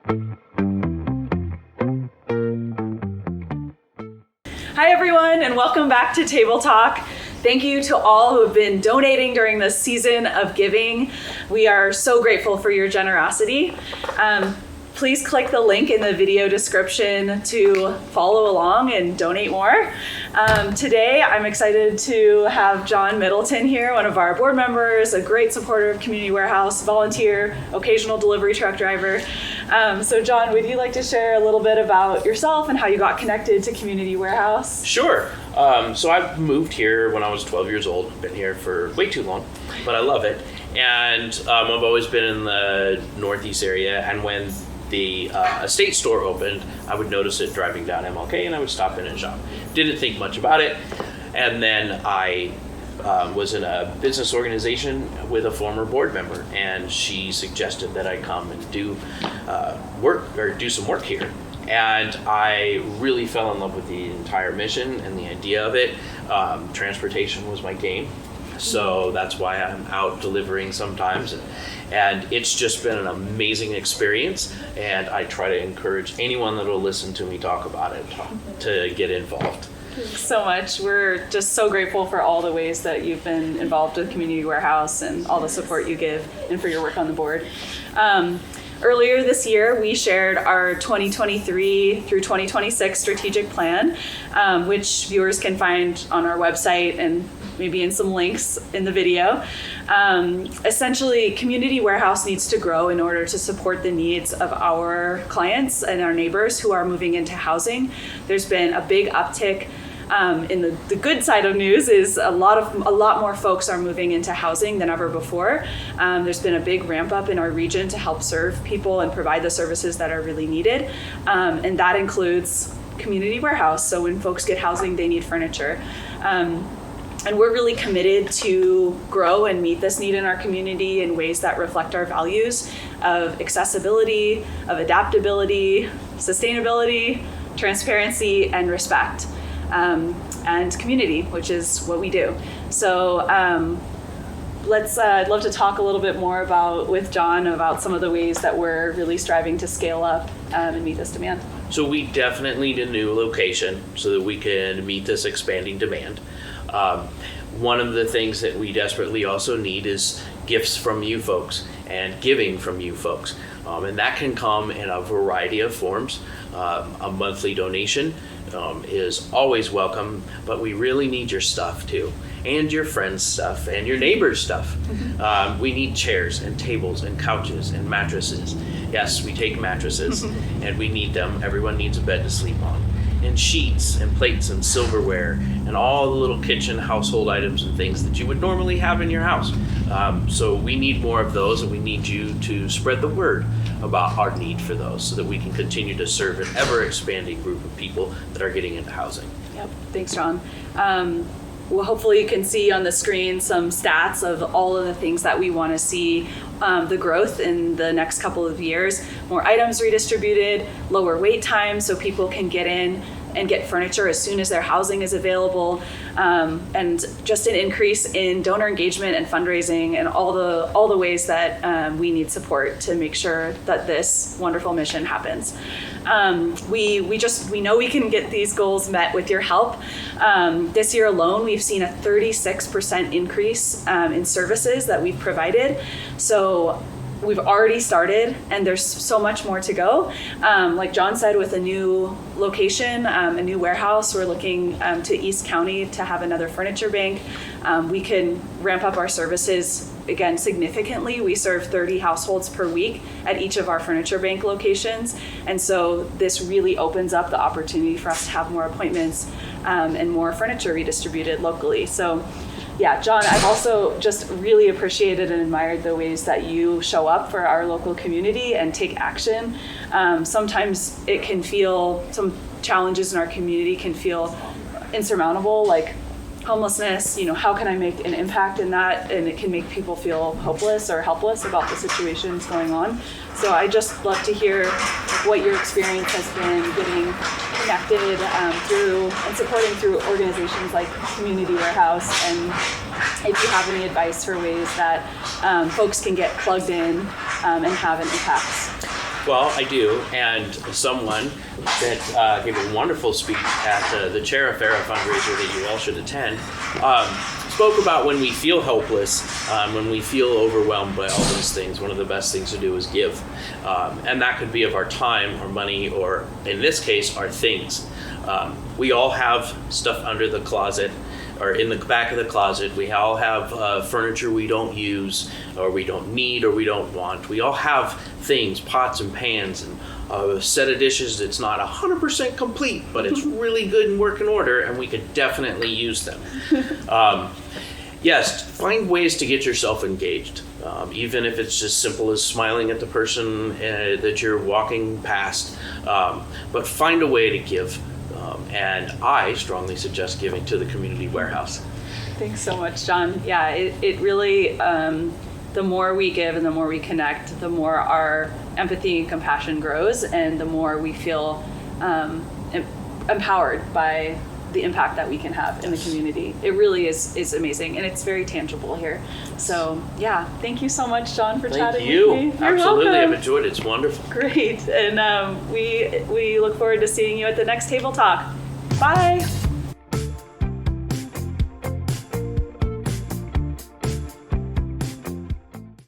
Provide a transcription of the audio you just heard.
Hi everyone, and welcome back to Table Talk. Thank you to all who have been donating during this season of giving. We are so grateful for your generosity. Please click the link in the video description to follow along and donate more. Today, I'm excited to have John Middleton here, one of our board members, a great supporter of Community Warehouse, volunteer, occasional delivery truck driver. So John, would you like to share a little bit about yourself and how you got connected to Community Warehouse? Sure. So I moved here when I was 12 years old. I've been here for way too long, but I love it. And I've always been in the Northeast area, and when the estate store opened, I would notice it driving down MLK, and I would stop in and shop. Didn't think much about it. And then I was in a business organization with a former board member, and she suggested that I come and do some work here. And I really fell in love with the entire mission and the idea of it. Transportation was my game. So that's why I'm out delivering sometimes. And it's just been an amazing experience. And I try to encourage anyone that will listen to me talk about it to get involved. Thanks so much. We're just so grateful for all the ways that you've been involved with Community Warehouse and all the support you give and for your work on the board. Earlier this year, we shared our 2023 through 2026 strategic plan, which viewers can find on our website and maybe in some links in the video. Essentially, Community Warehouse needs to grow in order to support the needs of our clients and our neighbors who are moving into housing. There's been a big uptick. In the good side of news is a lot more folks are moving into housing than ever before. There's been a big ramp up in our region to help serve people and provide the services that are really needed. And that includes Community Warehouse. So when folks get housing, they need furniture. And we're really committed to grow and meet this need in our community in ways that reflect our values of accessibility, of adaptability, sustainability, transparency, and respect. And community, which is what we do. So I'd love to talk a little bit more with John about some of the ways that we're really striving to scale up and meet this demand. So we definitely need a new location so that we can meet this expanding demand. One of the things that we desperately also need is gifts from you folks and giving from you folks. And that can come in a variety of forms. A monthly donation is always welcome, but we really need your stuff too, and your friends' stuff, and your neighbors' stuff. Mm-hmm. We need chairs and tables and couches and mattresses. Yes, we take mattresses, and we need them. Everyone needs a bed to sleep on. And sheets and plates and silverware and all the little kitchen household items and things that you would normally have in your house. So we need more of those, and we need you to spread the word about our need for those so that we can continue to serve an ever-expanding group of people that are getting into housing. Yep, thanks, John. Well, hopefully you can see on the screen some stats of all of the things that we want to see the growth in the next couple of years. More items redistributed, lower wait times so people can get in and get furniture as soon as their housing is available, and just an increase in donor engagement and fundraising and all the ways that we need support to make sure that this wonderful mission happens. We know we can get these goals met with your help. This year alone, we've seen a 36% increase in services that we've provided. So we've already started, and there's so much more to go. Like John said, with a new location, a new warehouse, we're looking to East County to have another furniture bank. We can ramp up our services again significantly. We serve 30 households per week at each of our furniture bank locations. And so this really opens up the opportunity for us to have more appointments and more furniture redistributed locally. So yeah, John, I've also just really appreciated and admired the ways that you show up for our local community and take action. Sometimes it can feel, some challenges in our community can feel insurmountable, like homelessness, how can I make an impact in that? And it can make people feel hopeless or helpless about the situations going on. So I just love to hear what your experience has been getting connected through and supporting through organizations like Community Warehouse, and if you have any advice for ways that folks can get plugged in and have an impact. Well, I do, and someone that gave a wonderful speech at the Chera Farah fundraiser that you all should attend, spoke about when we feel helpless, when we feel overwhelmed by all these things, one of the best things to do is give. And that could be of our time, our money, or in this case, our things. We all have stuff under the closet, or in the back of the closet. We all have furniture we don't use, or we don't need, or we don't want. We all have things, pots and pans, and a set of dishes that's not 100% complete, but it's really good and working order, and we could definitely use them. Yes, find ways to get yourself engaged, even if it's just simple as smiling at the person that you're walking past, but find a way to give. And I strongly suggest giving to the community warehouse. Thanks so much, John. Yeah, it really, the more we give and the more we connect, the more our empathy and compassion grows, and the more we feel empowered by the impact that we can have in the community. It really is amazing, and it's very tangible here. So yeah, thank you so much, John, for chatting with me. Thank you. You're Absolutely, welcome. I've enjoyed it. It's wonderful. Great, and we look forward to seeing you at the next table talk. Bye.